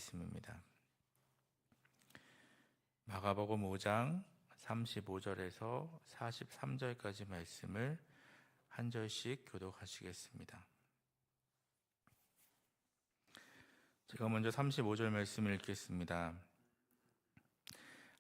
말씀입니다. 마가복음 5장 35절에서 43절까지 말씀을 한 절씩 교독하시겠습니다. 제가 먼저 35절 말씀을 읽겠습니다.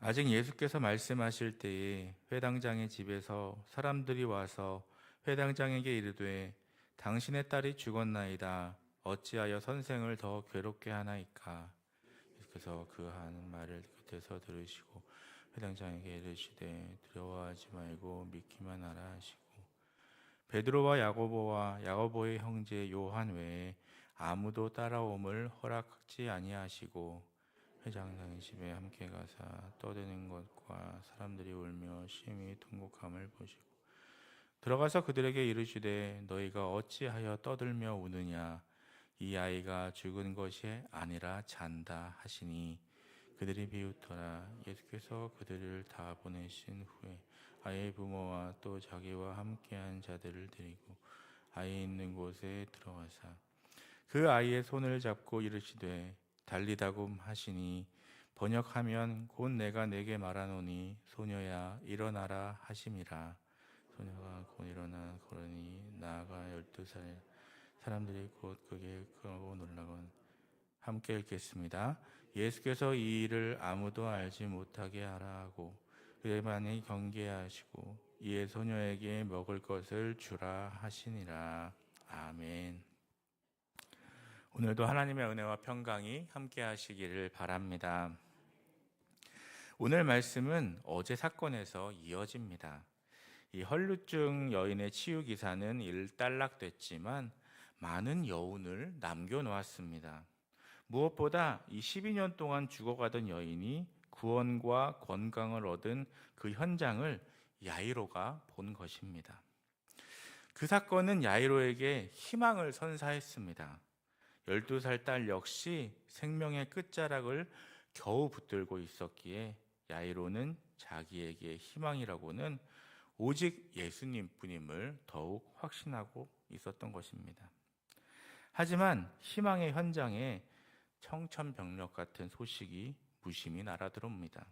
아직 예수께서 말씀하실 때에 회당장의 집에서 사람들이 와서 회당장에게 이르되 당신의 딸이 죽었나이다. 어찌하여 선생을 더 괴롭게 하나이까? 예수께서 그 하는 말을 곁에서 들으시고 회당장에게 이르시되 두려워하지 말고 믿기만 하라 하시고 베드로와 야고보와 야고보의 형제 요한 외에 아무도 따라옴을 허락하지 아니하시고 회당장의 집에 함께 가사 떠드는 것과 사람들이 울며 심히 통곡함을 보시고 들어가서 그들에게 이르시되 너희가 어찌하여 떠들며 우느냐? 이 아이가 죽은 것이 아니라 잔다 하시니 그들이 비웃더라. 예수께서 그들을 다 보내신 후에 아이의 부모와 또 자기와 함께한 자들을 데리고 아이 있는 곳에 들어가사 그 아이의 손을 잡고 이르시되 달리다굼 하시니 번역하면 곧 내가 내게 말하노니 소녀야 일어나라 하심이라. 소녀가 곧 일어나 걸으니 나아가 12살 사람들이 곧 그게 끄고 놀라곤 함께 읽겠습니다. 예수께서 이 일을 아무도 알지 못하게 하라 하고 그에만이 경계하시고 이에 소녀에게 먹을 것을 주라 하시니라. 아멘. 오늘도 하나님의 은혜와 평강이 함께 하시기를 바랍니다. 오늘 말씀은 어제 사건에서 이어집니다. 이 헐루증 여인의 치유 기사는 일단락됐지만 많은 여운을 남겨놓았습니다. 무엇보다 이 12년 동안 죽어가던 여인이 구원과 건강을 얻은 그 현장을 야이로가 본 것입니다. 그 사건은 야이로에게 희망을 선사했습니다. 12살 딸 역시 생명의 끝자락을 겨우 붙들고 있었기에 야이로는 자기에게 희망이라고는 오직 예수님뿐임을 더욱 확신하고 있었던 것입니다. 하지만 희망의 현장에 청천벽력 같은 소식이 무심히 날아들어옵니다.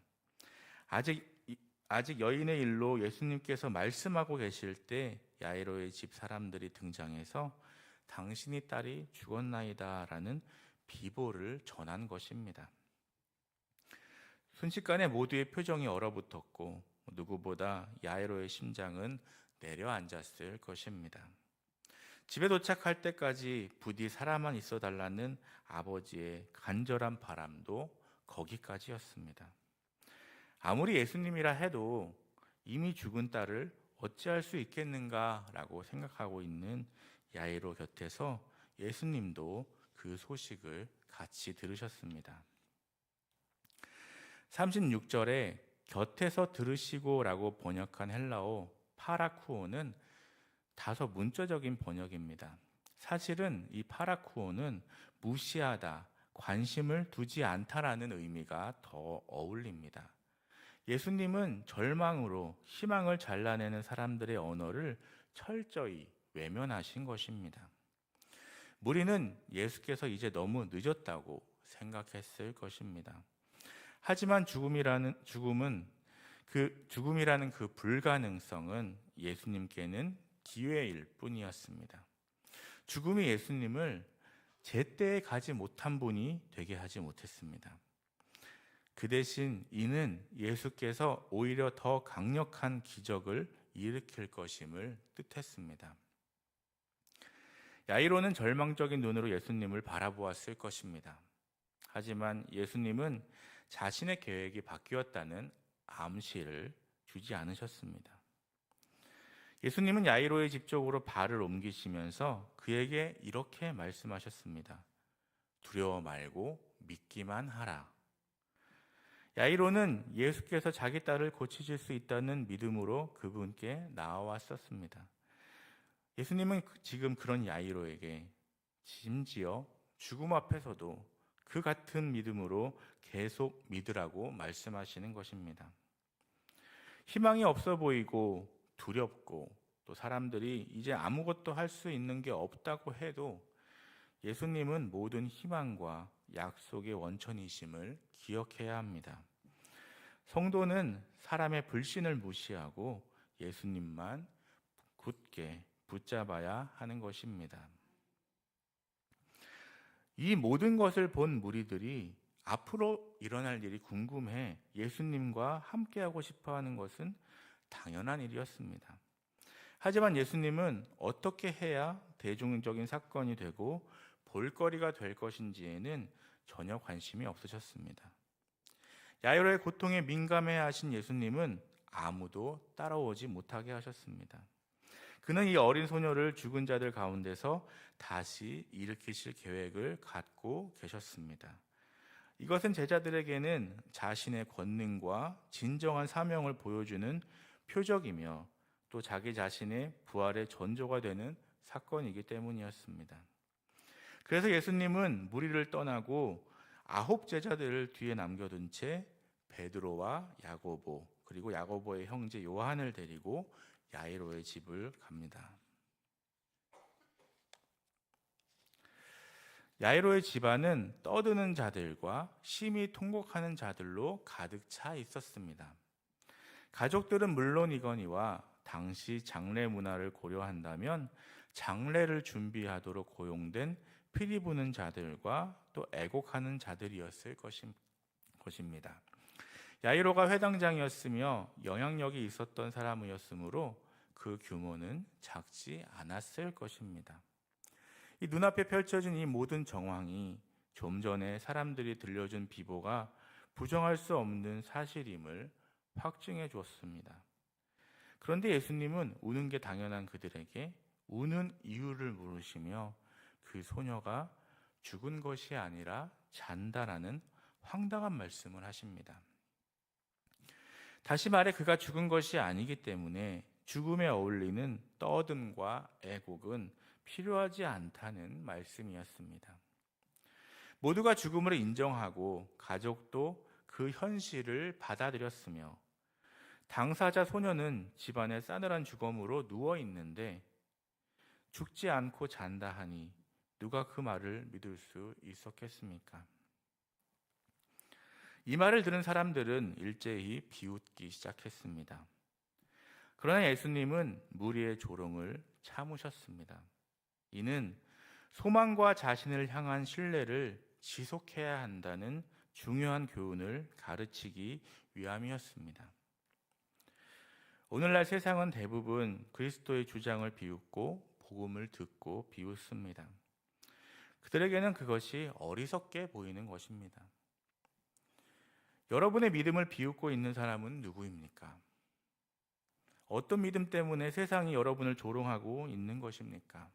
아직 여인의 일로 예수님께서 말씀하고 계실 때 야이로의 집 사람들이 등장해서 당신이 딸이 죽었나이다 라는 비보를 전한 것입니다. 순식간에 모두의 표정이 얼어붙었고 누구보다 야이로의 심장은 내려앉았을 것입니다. 집에 도착할 때까지 부디 살아만 있어 달라는 아버지의 간절한 바람도 거기까지였습니다. 아무리 예수님이라 해도 이미 죽은 딸을 어찌할 수 있겠는가라고 생각하고 있는 야이로 곁에서 예수님도 그 소식을 같이 들으셨습니다. 36절에 곁에서 들으시고라고 번역한 헬라어 파라쿠오는 다소 문자적인 번역입니다. 사실은 이 파라쿠오는 무시하다, 관심을 두지 않다라는 의미가 더 어울립니다. 예수님은 절망으로 희망을 잘라내는 사람들의 언어를 철저히 외면하신 것입니다. 무리는 예수께서 이제 너무 늦었다고 생각했을 것입니다. 하지만 죽음이라는 그 불가능성은 예수님께는 기회일 뿐이었습니다. 죽음이 예수님을 제때에 가지 못한 분이 되게 하지 못했습니다. 그 대신 이는 예수께서 오히려 더 강력한 기적을 일으킬 것임을 뜻했습니다. 야이로는 절망적인 눈으로 예수님을 바라보았을 것입니다. 하지만 예수님은 자신의 계획이 바뀌었다는 암시를 주지 않으셨습니다. 예수님은 야이로의 집 쪽으로 발을 옮기시면서 그에게 이렇게 말씀하셨습니다. 두려워 말고 믿기만 하라. 야이로는 예수께서 자기 딸을 고치실 수 있다는 믿음으로 그분께 나아왔었습니다. 예수님은 지금 그런 야이로에게 심지어 죽음 앞에서도 그 같은 믿음으로 계속 믿으라고 말씀하시는 것입니다. 희망이 없어 보이고 두렵고 또 사람들이 이제 아무것도 할 수 있는 게 없다고 해도 예수님은 모든 희망과 약속의 원천이심을 기억해야 합니다. 성도는 사람의 불신을 무시하고 예수님만 굳게 붙잡아야 하는 것입니다. 이 모든 것을 본 무리들이 앞으로 일어날 일이 궁금해 예수님과 함께하고 싶어 하는 것은 당연한 일이었습니다. 하지만 예수님은 어떻게 해야 대중적인 사건이 되고 볼거리가 될 것인지에는 전혀 관심이 없으셨습니다. 야이로의 고통에 민감해 하신 예수님은 아무도 따라오지 못하게 하셨습니다. 그는 이 어린 소녀를 죽은 자들 가운데서 다시 일으키실 계획을 갖고 계셨습니다. 이것은 제자들에게는 자신의 권능과 진정한 사명을 보여주는 표적이며 또 자기 자신의 부활의 전조가 되는 사건이기 때문이었습니다. 그래서 예수님은 무리를 떠나고 9 제자들을 뒤에 남겨둔 채 베드로와 야고보 그리고 야고보의 형제 요한을 데리고 야이로의 집을 갑니다. 야이로의 집안은 떠드는 자들과 심히 통곡하는 자들로 가득 차 있었습니다. 가족들은 물론이거니와 당시 장례 문화를 고려한다면 장례를 준비하도록 고용된 피리 부는 자들과 또 애곡하는 자들이었을 것입니다. 야이로가 회당장이었으며 영향력이 있었던 사람이었으므로 그 규모는 작지 않았을 것입니다. 이 눈앞에 펼쳐진 이 모든 정황이 좀 전에 사람들이 들려준 비보가 부정할 수 없는 사실임을 확증해 주었습니다. 그런데 예수님은 우는 게 당연한 그들에게 우는 이유를 물으시며 그 소녀가 죽은 것이 아니라 잔다라는 황당한 말씀을 하십니다. 다시 말해 그가 죽은 것이 아니기 때문에 죽음에 어울리는 떠듦과 애곡은 필요하지 않다는 말씀이었습니다. 모두가 죽음을 인정하고 가족도 그 현실을 받아들였으며 당사자 소녀는 집안의 싸늘한 죽음으로 누워 있는데 죽지 않고 잔다 하니 누가 그 말을 믿을 수 있었겠습니까? 이 말을 들은 사람들은 일제히 비웃기 시작했습니다. 그러나 예수님은 무리의 조롱을 참으셨습니다. 이는 소망과 자신을 향한 신뢰를 지속해야 한다는 중요한 교훈을 가르치기 위함이었습니다. 오늘날 세상은 대부분 그리스도의 주장을 비웃고 복음을 듣고 비웃습니다. 그들에게는 그것이 어리석게 보이는 것입니다. 여러분의 믿음을 비웃고 있는 사람은 누구입니까? 어떤 믿음 때문에 세상이 여러분을 조롱하고 있는 것입니까?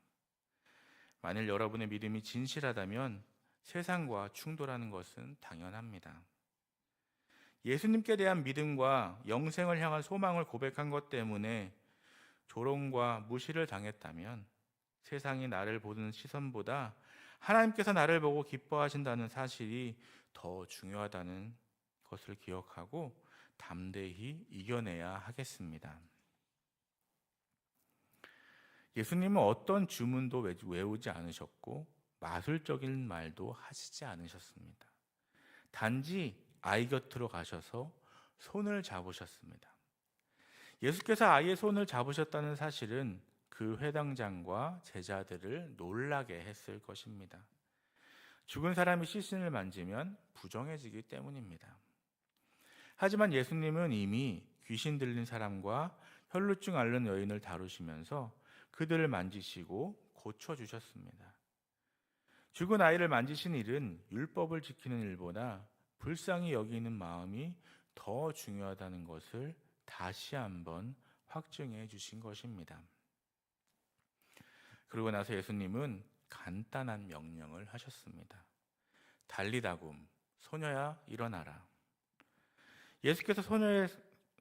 만일 여러분의 믿음이 진실하다면 세상과 충돌하는 것은 당연합니다. 예수님께 대한 믿음과 영생을 향한 소망을 고백한 것 때문에 조롱과 무시를 당했다면 세상이 나를 보는 시선보다 하나님께서 나를 보고 기뻐하신다는 사실이 더 중요하다는 것을 기억하고 담대히 이겨내야 하겠습니다. 예수님은 어떤 주문도 외우지 않으셨고 마술적인 말도 하시지 않으셨습니다. 단지 아이 곁으로 가셔서 손을 잡으셨습니다. 예수께서 아이의 손을 잡으셨다는 사실은 그 회당장과 제자들을 놀라게 했을 것입니다. 죽은 사람이 시신을 만지면 부정해지기 때문입니다. 하지만 예수님은 이미 귀신 들린 사람과 혈루증 앓는 여인을 다루시면서 그들을 만지시고 고쳐주셨습니다. 죽은 아이를 만지신 일은 율법을 지키는 일보다 불쌍히 여기는 마음이 더 중요하다는 것을 다시 한번 확증해 주신 것입니다. 그러고 나서 예수님은 간단한 명령을 하셨습니다. 달리다굼, 소녀야 일어나라. 예수께서 소녀의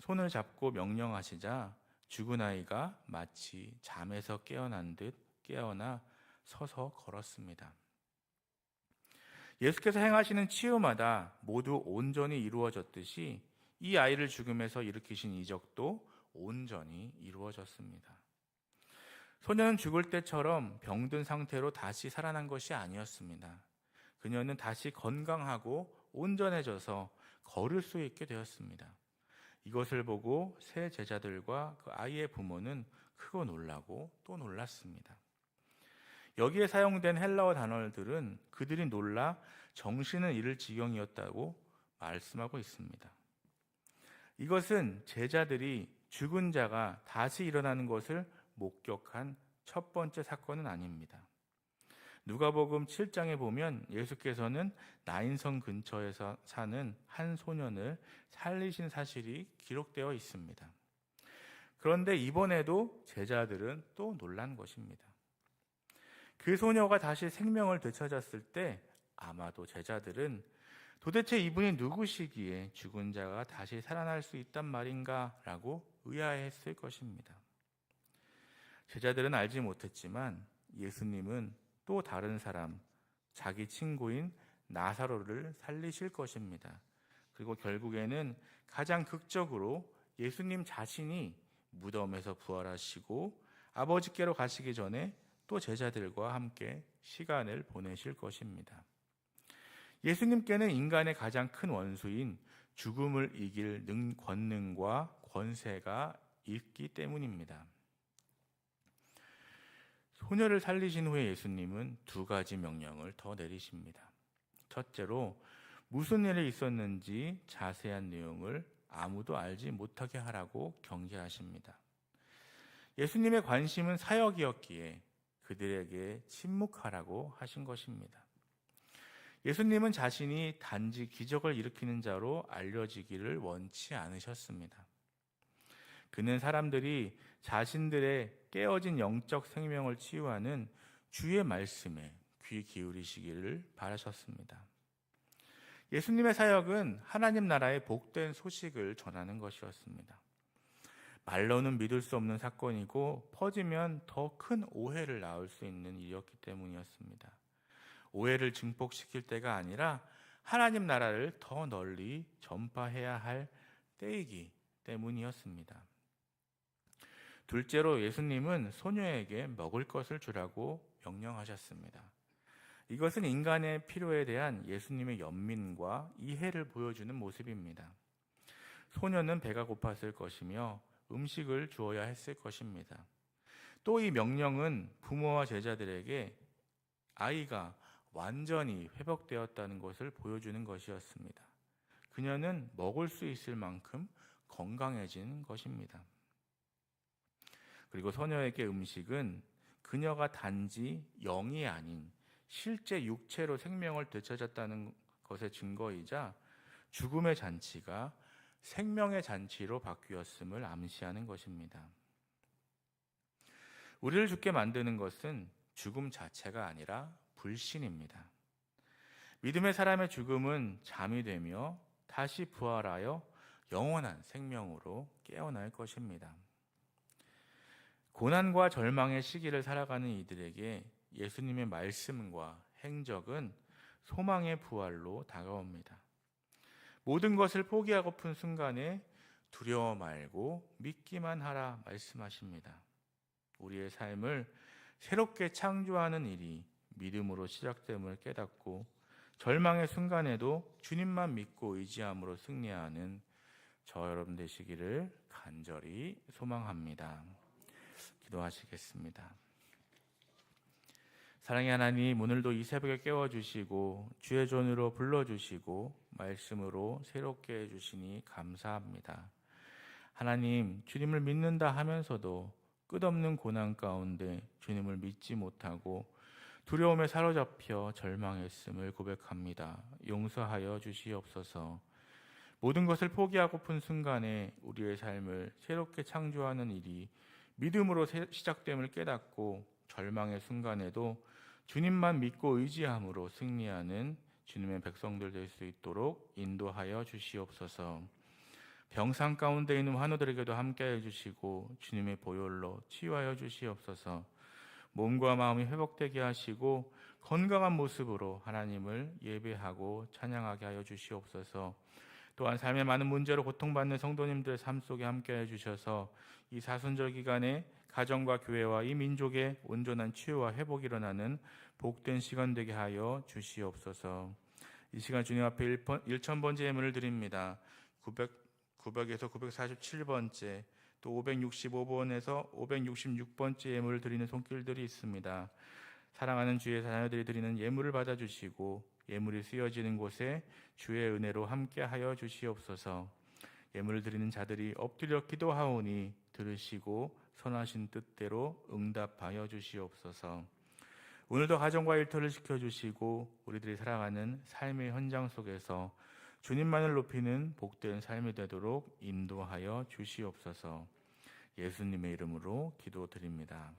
손을 잡고 명령하시자 죽은 아이가 마치 잠에서 깨어난 듯 깨어나 서서 걸었습니다. 예수께서 행하시는 치유마다 모두 온전히 이루어졌듯이 이 아이를 죽음에서 일으키신 이적도 온전히 이루어졌습니다. 소녀는 죽을 때처럼 병든 상태로 다시 살아난 것이 아니었습니다. 그녀는 다시 건강하고 온전해져서 걸을 수 있게 되었습니다. 이것을 보고 세 제자들과 그 아이의 부모는 크고 놀라고 또 놀랐습니다. 여기에 사용된 헬라어 단어들은 그들이 놀라 정신을 잃을 지경이었다고 말씀하고 있습니다. 이것은 제자들이 죽은 자가 다시 일어나는 것을 목격한 첫 번째 사건은 아닙니다. 누가복음 7장에 보면 예수께서는 나인성 근처에서 사는 한 소년을 살리신 사실이 기록되어 있습니다. 그런데 이번에도 제자들은 또 놀란 것입니다. 그 소녀가 다시 생명을 되찾았을 때 아마도 제자들은 도대체 이분이 누구시기에 죽은 자가 다시 살아날 수 있단 말인가? 라고 의아해했을 것입니다. 제자들은 알지 못했지만 예수님은 또 다른 사람, 자기 친구인 나사로를 살리실 것입니다. 그리고 결국에는 가장 극적으로 예수님 자신이 무덤에서 부활하시고 아버지께로 가시기 전에 또 제자들과 함께 시간을 보내실 것입니다. 예수님께는 인간의 가장 큰 원수인 죽음을 이길 권능과 권세가 있기 때문입니다. 소녀를 살리신 후에 예수님은 두 가지 명령을 더 내리십니다. 첫째로 무슨 일이 있었는지 자세한 내용을 아무도 알지 못하게 하라고 경계하십니다. 예수님의 관심은 사역이었기에 그들에게 침묵하라고 하신 것입니다. 예수님은 자신이 단지 기적을 일으키는 자로 알려지기를 원치 않으셨습니다. 그는 사람들이 자신들의 깨어진 영적 생명을 치유하는 주의 말씀에 귀 기울이시기를 바라셨습니다. 예수님의 사역은 하나님 나라의 복된 소식을 전하는 것이었습니다. 말로는 믿을 수 없는 사건이고 퍼지면 더 큰 오해를 낳을 수 있는 일이었기 때문이었습니다. 오해를 증폭시킬 때가 아니라 하나님 나라를 더 널리 전파해야 할 때이기 때문이었습니다. 둘째로 예수님은 소녀에게 먹을 것을 주라고 명령하셨습니다. 이것은 인간의 필요에 대한 예수님의 연민과 이해를 보여주는 모습입니다. 소녀는 배가 고팠을 것이며 음식을 주어야 했을 것입니다. 또 이 명령은 부모와 제자들에게 아이가 완전히 회복되었다는 것을 보여주는 것이었습니다. 그녀는 먹을 수 있을 만큼 건강해진 것입니다. 그리고 소녀에게 음식은 그녀가 단지 영이 아닌 실제 육체로 생명을 되찾았다는 것의 증거이자 죽음의 잔치가 생명의 잔치로 바뀌었음을 암시하는 것입니다. 우리를 죽게 만드는 것은 죽음 자체가 아니라 불신입니다. 믿음의 사람의 죽음은 잠이 되며 다시 부활하여 영원한 생명으로 깨어날 것입니다. 고난과 절망의 시기를 살아가는 이들에게 예수님의 말씀과 행적은 소망의 부활로 다가옵니다. 모든 것을 포기하고픈 순간에 두려워 말고 믿기만 하라 말씀하십니다. 우리의 삶을 새롭게 창조하는 일이 믿음으로 시작됨을 깨닫고 절망의 순간에도 주님만 믿고 의지함으로 승리하는 저 여러분 되시기를 간절히 소망합니다. 기도하시겠습니다. 사랑의 하나님, 오늘도 이 새벽에 깨워주시고 주의 존으로 불러주시고 말씀으로 새롭게 해주시니 감사합니다. 하나님, 주님을 믿는다 하면서도 끝없는 고난 가운데 주님을 믿지 못하고 두려움에 사로잡혀 절망했음을 고백합니다. 용서하여 주시옵소서. 모든 것을 포기하고픈 순간에 우리의 삶을 새롭게 창조하는 일이 믿음으로 시작됨을 깨닫고 절망의 순간에도 주님만 믿고 의지함으로 승리하는 주님의 백성들 될 수 있도록 인도하여 주시옵소서. 병상 가운데 있는 환우들에게도 함께해 주시고 주님의 보혈로 치유하여 주시옵소서. 몸과 마음이 회복되게 하시고 건강한 모습으로 하나님을 예배하고 찬양하게 하여 주시옵소서. 또한 삶의 많은 문제로 고통받는 성도님들의 삶 속에 함께해 주셔서 이 사순절 기간에 가정과 교회와 이 민족의 온전한 치유와 회복이 일어나는 복된 시간 되게 하여 주시옵소서. 이 시간 주님 앞에 1000번째 예물을 드립니다. 900에서 947번째, 또 565번에서 566번째 예물을 드리는 손길들이 있습니다. 사랑하는 주의 자녀들이 드리는 예물을 받아주시고 예물이 쓰여지는 곳에 주의 은혜로 함께하여 주시옵소서. 예물을 드리는 자들이 엎드려 기도하오니 들으시고 선하신 뜻대로 응답하여 주시옵소서. 오늘도 가정과 일터를 지켜주시고 우리들이 살아가는 삶의 현장 속에서 주님만을 높이는 복된 삶이 되도록 인도하여 주시옵소서. 예수님의 이름으로 기도드립니다.